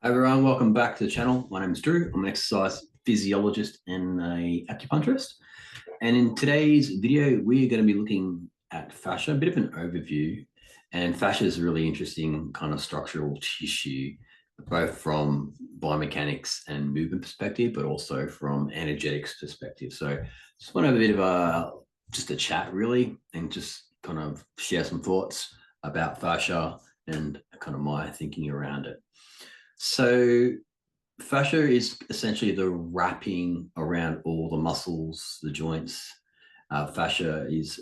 Hi everyone, welcome back to the channel. My name is Drew. I'm an exercise physiologist and a acupuncturist. And in today's video, we are going to be looking at fascia, a bit of an overview. And fascia is a really interesting kind of structural tissue, both from biomechanics and movement perspective, but also from energetics perspective. So just want to have a bit of just a chat really, and just kind of share some thoughts about fascia and kind of my thinking around it. So fascia is essentially the wrapping around all the muscles, the joints. Fascia is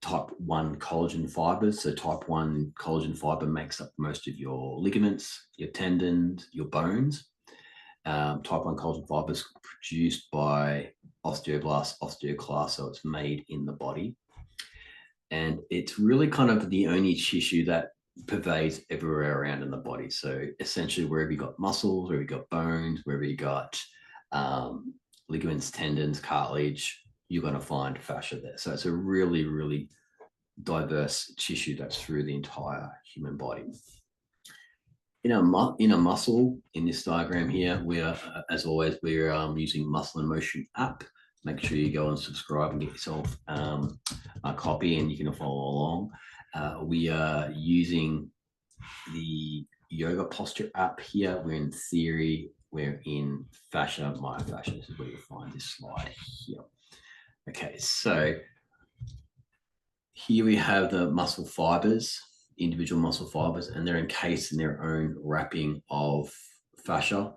type 1 collagen fibers. So type 1 collagen fiber makes up most of your ligaments, your tendons, your bones. Type 1 collagen fibers produced by osteoblasts, osteoclasts, so it's made in the body. And it's really kind of the only tissue that pervades everywhere around in the body. So essentially, wherever you got muscles, wherever you got bones, wherever you got ligaments, tendons, cartilage, you're going to find fascia there. So it's a really, really diverse tissue that's through the entire human body. In a muscle, in this diagram here, we are, as always, we're using Muscle in Motion app. Make sure you go and subscribe and get yourself a copy, and you can follow along. We are using the yoga posture app here. We're in theory, we're in fascia, myofascia. This is where you'll find this slide here. Okay, so here we have the muscle fibers, individual muscle fibers, and they're encased in their own wrapping of fascia.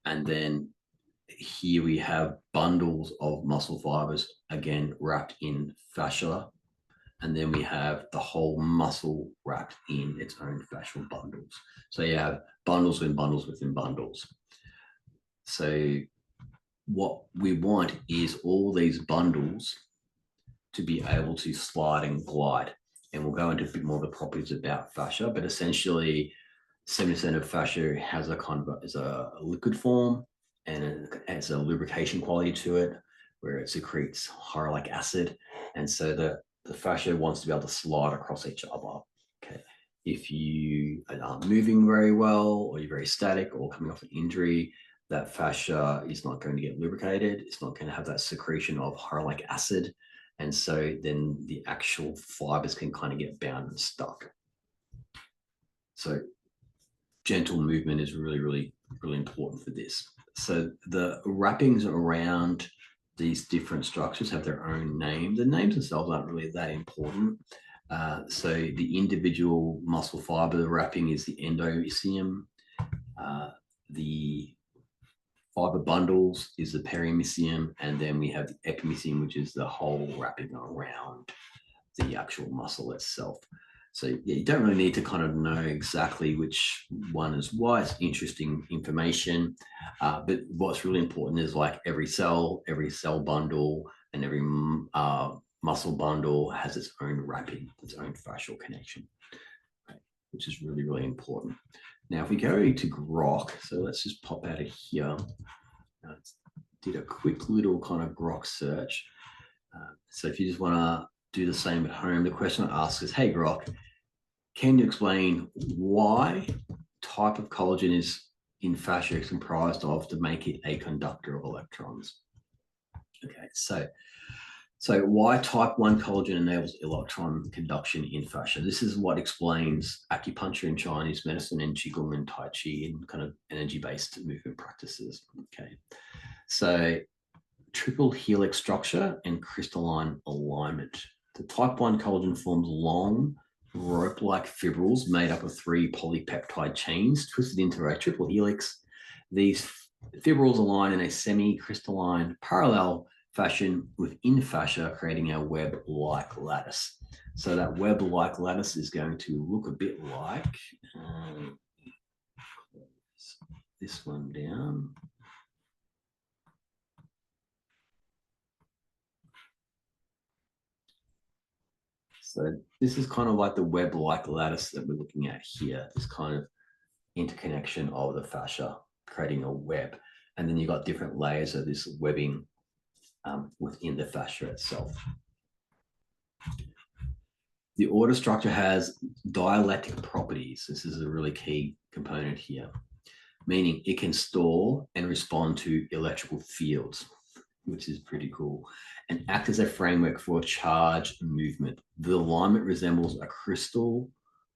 And then here we have bundles of muscle fibers, again, wrapped in fascia. And then we have the whole muscle wrapped in its own fascial bundles. So you have bundles within bundles within bundles. So what we want is all these bundles to be able to slide and glide. And we'll go into a bit more of the properties about fascia, but essentially 70% of fascia has a kind of is a liquid form, and it has a lubrication quality to it where it secretes hyaluronic acid. And so the fascia wants to be able to slide across each other. Okay. If you aren't moving very well, or you're very static, or coming off an injury, that fascia is not going to get lubricated. It's not going to have that secretion of hyaluronic acid. And so then the actual fibers can kind of get bound and stuck. So gentle movement is really, really, really important for this. So the wrappings around these different structures have their own name. The names themselves aren't really that important. So the individual muscle fiber wrapping is the endomysium. The fiber bundles is the perimysium, and then we have the epimysium, which is the whole wrapping around the actual muscle itself. So yeah, you don't really need to kind of know exactly which one is what. It's interesting information. But what's really important is like every cell bundle, and every muscle bundle has its own wrapping, its own fascial connection, right? Which is really, really important. Now, if we go to grok, so let's just pop out of here. Did a quick little kind of grok search. So if you just want to do the same at home, the question I ask is, hey, grok, can you explain why type of collagen is in fascia is comprised of to make it a conductor of electrons? Okay, so why type 1 collagen enables electron conduction in fascia? This is what explains acupuncture in Chinese medicine and qigong and tai chi and kind of energy-based movement practices. Okay, so triple helix structure and crystalline alignment. The type 1 collagen forms long, rope-like fibrils made up of 3 polypeptide chains twisted into a triple helix. These fibrils align in a semi-crystalline parallel fashion within fascia, creating a web-like lattice. So that web-like lattice is going to look a bit like this one down. So this is kind of like the web-like lattice that we're looking at here, this kind of interconnection of the fascia, creating a web. And then you've got different layers of this webbing within the fascia itself. The order structure has dielectric properties. This is a really key component here. meaning it can store and respond to electrical fields, which is pretty cool, and act as a framework for charge movement. The alignment resembles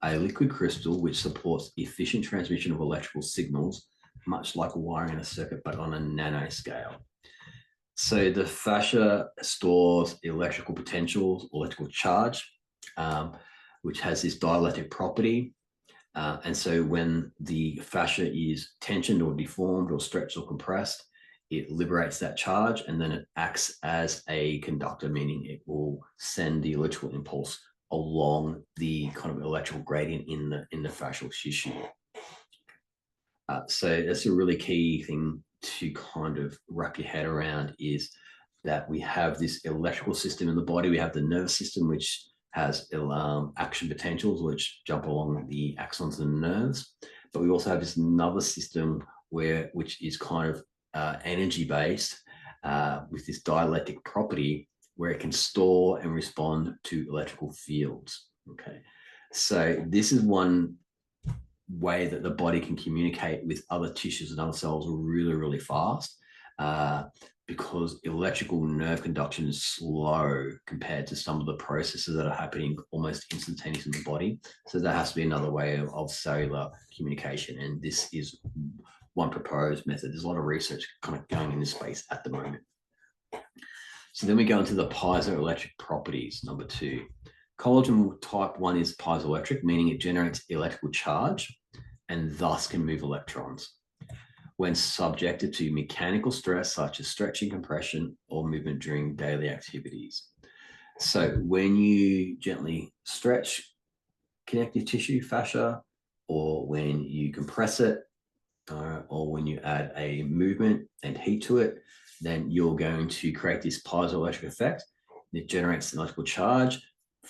a liquid crystal, which supports efficient transmission of electrical signals, much like wiring in a circuit, but on a nanoscale. So the fascia stores electrical potentials, electrical charge, which has this dielectric property. And so when the fascia is tensioned or deformed or stretched or compressed, it liberates that charge, and then it acts as a conductor, meaning it will send the electrical impulse along the kind of electrical gradient in the fascial tissue. So that's a really key thing to kind of wrap your head around, is that we have this electrical system in the body. We have the nervous system, which has action potentials, which jump along the axons and nerves. But we also have this another system which is kind of energy based, with this dielectric property, where it can store and respond to electrical fields. Okay, so this is one way that the body can communicate with other tissues and other cells really, really fast, because electrical nerve conduction is slow compared to some of the processes that are happening almost instantaneously in the body. So that has to be another way of cellular communication. And this is one proposed method. There's a lot of research kind of going in this space at the moment. So then we go into the piezoelectric properties, number 2. Collagen type 1 is piezoelectric, meaning it generates electrical charge and thus can move electrons when subjected to mechanical stress, such as stretching, compression, or movement during daily activities. So when you gently stretch connective tissue, fascia, or when you compress it, or when you add a movement and heat to it, then you're going to create this piezoelectric effect. It generates electrical charge,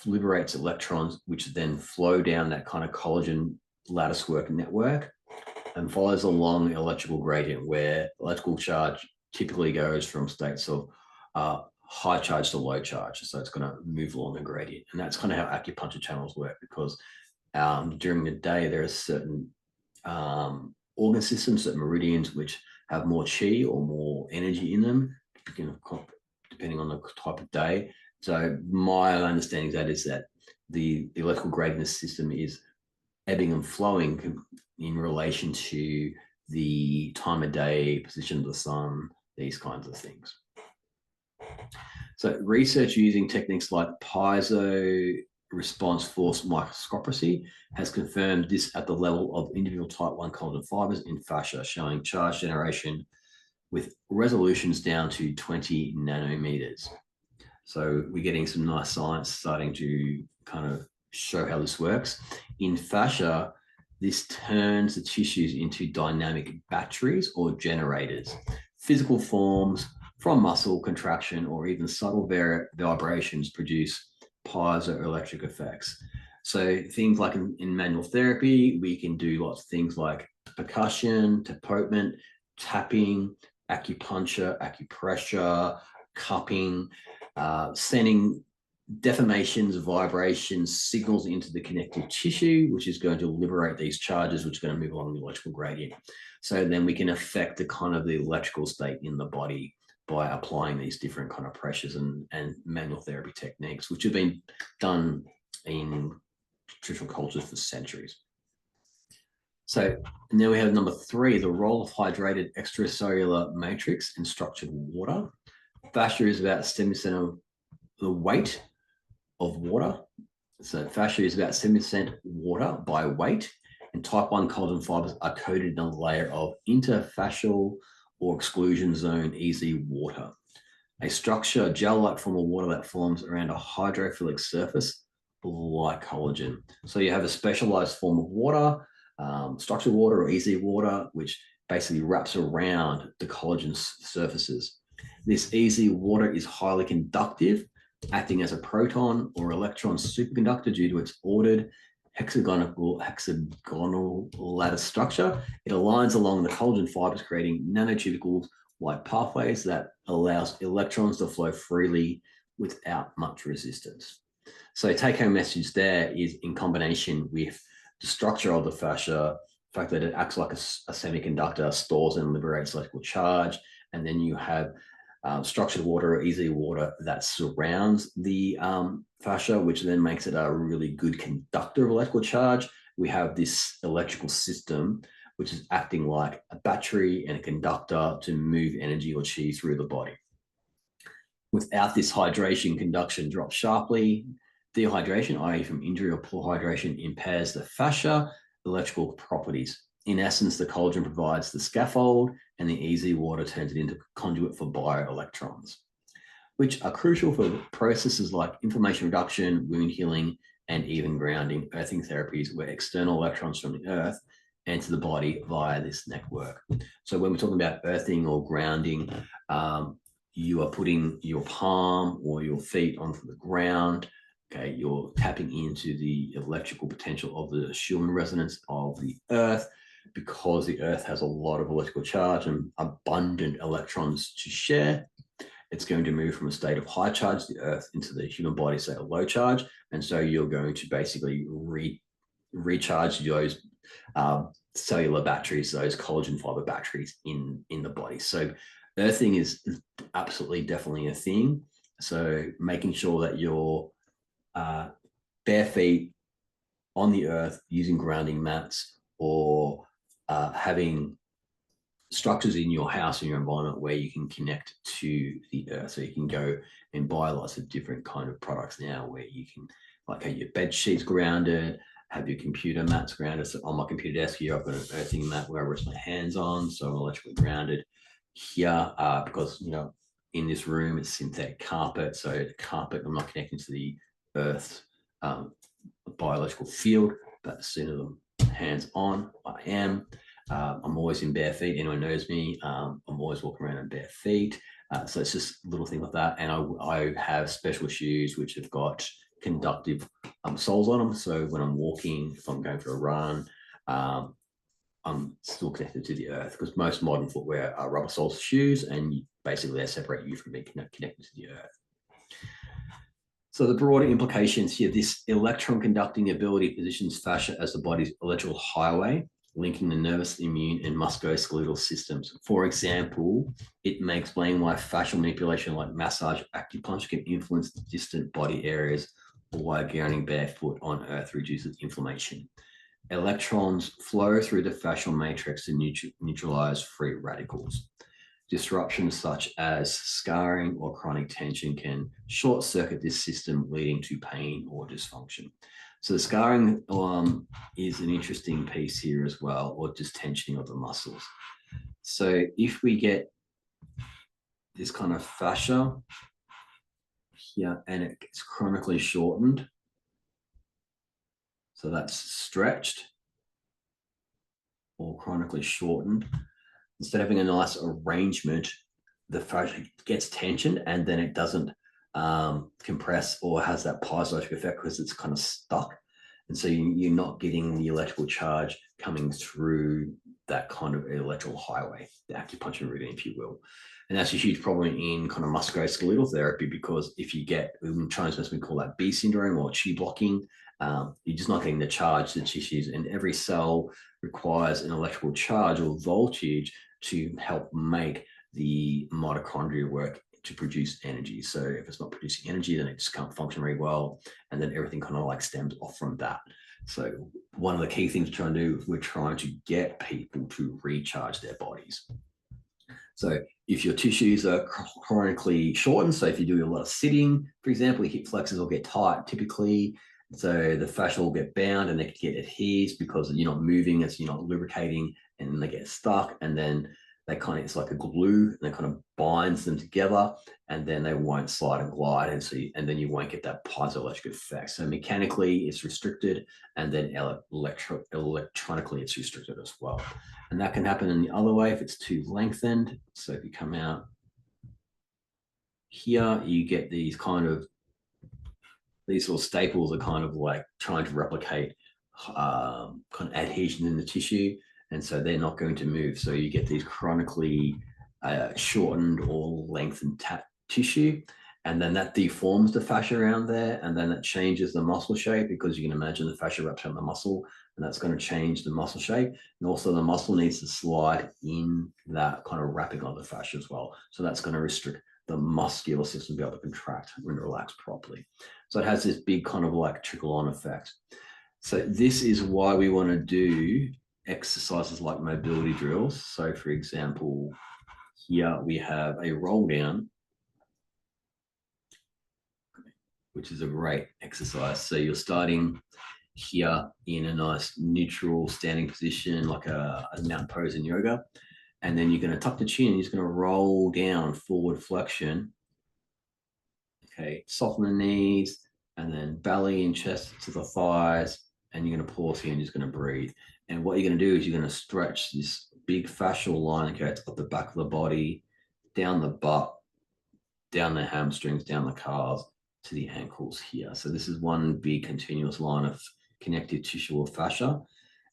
liberates electrons, which then flow down that kind of collagen latticework network and follows along the electrical gradient, where electrical charge typically goes from states of high charge to low charge. So it's going to move along a gradient. And that's kind of how acupuncture channels work, because during the day, there are certain organ systems, certain meridians, which have more chi or more energy in them, depending on the type of day. So my understanding of that is that the electrical gradient in the system is ebbing and flowing in relation to the time of day, position of the sun, these kinds of things. So research using techniques like piezo response force microscopy has confirmed this at the level of individual type 1 collagen fibers in fascia, showing charge generation with resolutions down to 20 nanometers. So we're getting some nice science starting to kind of show how this works. In fascia, this turns the tissues into dynamic batteries or generators, physical forms from muscle contraction or even subtle vibrations produce piezoelectric effects. So things like in manual therapy, we can do lots of things like percussion, tapotement, tapping, acupuncture, acupressure, cupping, sending deformations, vibrations, signals into the connective tissue, which is going to liberate these charges, which are going to move along the electrical gradient. So then we can affect the kind of the electrical state in the body by applying these different kind of pressures and manual therapy techniques, which have been done in traditional cultures for centuries. So now we have number 3, the role of hydrated extracellular matrix in structured water. Fascia is about 70% of the weight of water. So fascia is about 70% water by weight, and type 1 collagen fibers are coated in a layer of interfascial or exclusion zone EZ water, a structure gel-like form of water that forms around a hydrophilic surface like collagen. So you have a specialized form of water, structured water or EZ water, which basically wraps around the collagen surfaces. This EZ water is highly conductive, acting as a proton or electron superconductor due to its ordered hexagonal lattice structure. It aligns along the collagen fibers, creating nanotubicles-like pathways that allows electrons to flow freely without much resistance. So take-home message there is, in combination with the structure of the fascia fact that it acts like a semiconductor, stores and liberates electrical charge. And then you have structured water or easy water that surrounds the fascia, which then makes it a really good conductor of electrical charge. We have this electrical system, which is acting like a battery and a conductor to move energy or chi through the body. Without this hydration, conduction drops sharply. Dehydration, i.e. from injury or poor hydration, impairs the fascia electrical properties. In essence, the collagen provides the scaffold and the easy water turns it into a conduit for bioelectrons, which are crucial for processes like inflammation reduction, wound healing, and even grounding, earthing therapies where external electrons from the earth enter the body via this network. So when we're talking about earthing or grounding, you are putting your palm or your feet onto the ground. Okay, you're tapping into the electrical potential of the Schumann resonance of the earth, because the earth has a lot of electrical charge and abundant electrons to share. It's going to move from a state of high charge, the earth, into the human body state of low charge. And so you're going to basically recharge those cellular batteries, those collagen fiber batteries in the body. So earthing is absolutely definitely a thing. So making sure that you're bare feet on the earth using grounding mats, or having structures in your house and your environment where you can connect to the earth. So you can go and buy lots of different kind of products now where you can like have your bed sheets grounded, have your computer mats grounded. So on my computer desk here, I've got an earthing mat where I rest my hands on, so I'm electrically grounded here, because in this room it's synthetic carpet, so the carpet, I'm not connecting to the earth's biological field. But as soon as I'm hands on, I am. I'm always in bare feet. Anyone knows me, I'm always walking around in bare feet. So it's just a little thing like that. And I have special shoes which have got conductive soles on them. So when I'm walking, if I'm going for a run, I'm still connected to the earth, because most modern footwear are rubber sole shoes, and basically they separate you from being connected to the earth. So the broader implications here, this electron conducting ability positions fascia as the body's electrical highway, linking the nervous, immune, and musculoskeletal systems. For example, it may explain why fascial manipulation like massage, acupuncture can influence distant body areas, or why grounding barefoot on earth reduces inflammation. Electrons flow through the fascial matrix to neutralize free radicals. Disruptions such as scarring or chronic tension can short circuit this system, leading to pain or dysfunction. So the scarring is an interesting piece here as well, or just tensioning of the muscles. So if we get this kind of fascia here and it gets chronically shortened, so that's stretched or chronically shortened, instead of having a nice arrangement, the fascia gets tensioned and then it doesn't compress or has that piezoelectric effect because it's kind of stuck. And so you're not getting the electrical charge coming through that kind of electrical highway, the acupuncture routine, if you will. And that's a huge problem in kind of musculoskeletal therapy, because if you get, in Chinese medicine, we call that B syndrome or qi blocking, you're just not getting the charge to the tissues, and every cell requires an electrical charge or voltage to help make the mitochondria work to produce energy. So if it's not producing energy, then it just can't function very well, and then everything kind of like stems off from that. So one of the key things we're trying to do, we're trying to get people to recharge their bodies. So if your tissues are chronically shortened, so if you do a lot of sitting, for example, your hip flexors will get tight typically, so the fascia will get bound and they can get adheres because you're not moving, as you're not lubricating, and they get stuck, and then they kind of, it's like a glue, and that kind of binds them together, and then they won't slide and glide, and so and then you won't get that piezoelectric effect. So mechanically it's restricted, and then electronically it's restricted as well. And that can happen in the other way if it's too lengthened. So if you come out here, you get these kind of, these little staples are kind of like trying to replicate kind of adhesion in the tissue, and so they're not going to move. So you get these chronically shortened or lengthened tissue, And then that deforms the fascia around there, and then it changes the muscle shape, because you can imagine the fascia wraps around the muscle, and that's going to change the muscle shape. And also the muscle needs to slide in that kind of wrapping of the fascia as well. So that's going to restrict the muscular system to be able to contract and relax properly. So it has this big kind of like trickle-on effect. So this is why we want to do exercises like mobility drills. So for example, here we have a roll down, which is a great exercise. So you're starting here in a nice neutral standing position, like a mountain pose in yoga. And then you're going to tuck the chin, you're just going to roll down, forward flexion. Okay, soften the knees, and then belly and chest to the thighs. And you're going to pause here and just going to breathe. And what you're going to do is you're going to stretch this big fascial line, okay, up the back of the body, down the butt, down the hamstrings, down the calves, to the ankles here. So this is one big continuous line of connective tissue or fascia.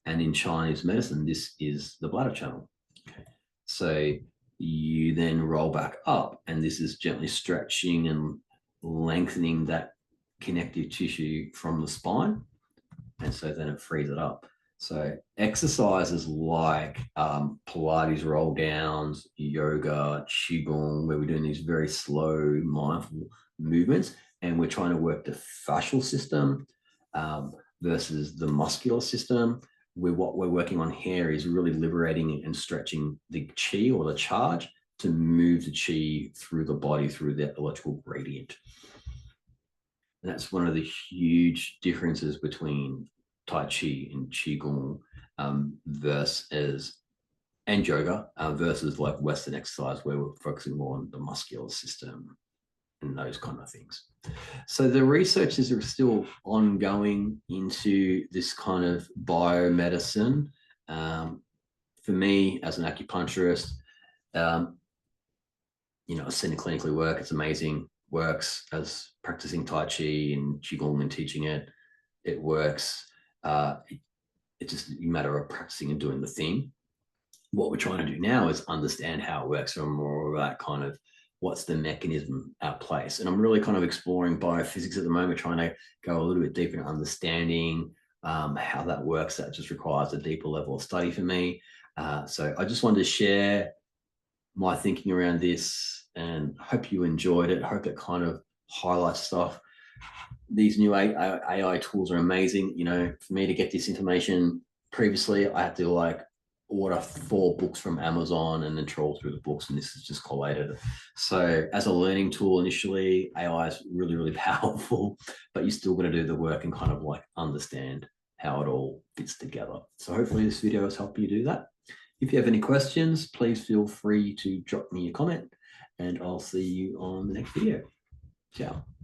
And in Chinese medicine, this is the bladder channel. Okay. So you then roll back up, and this is gently stretching and lengthening that connective tissue from the spine. And so then it frees it up. So exercises like Pilates roll downs, yoga, qigong, where we're doing these very slow, mindful movements, and we're trying to work the fascial system versus the muscular system. What we're working on here is really liberating and stretching the qi or the charge to move the qi through the body, through the electrical gradient. And that's one of the huge differences between Tai Chi and Qigong versus and yoga versus like Western exercise, where we're focusing more on the muscular system and those kind of things. So the research is still ongoing into this kind of biomedicine. For me, as an acupuncturist, you know, I've seen it clinically work. It's amazing. Works as practicing Tai Chi and Qigong and teaching it. It works. It's just a matter of practicing and doing the thing. What we're trying to do now is understand how it works, or more of that kind of what's the mechanism at place. And I'm really kind of exploring biophysics at the moment, trying to go a little bit deeper in understanding how that works. That just requires a deeper level of study for me. So I just wanted to share my thinking around this, and hope you enjoyed it. Hope it kind of highlights stuff. These new AI tools are amazing. You know, for me to get this information, previously I had to like order 4 books from Amazon and then troll through the books, and this is just collated. So as a learning tool initially, AI is really, really powerful, but you still got to do the work and kind of like understand how it all fits together. So hopefully this video has helped you do that. If you have any questions, please feel free to drop me a comment, and I'll see you on the next video. Ciao.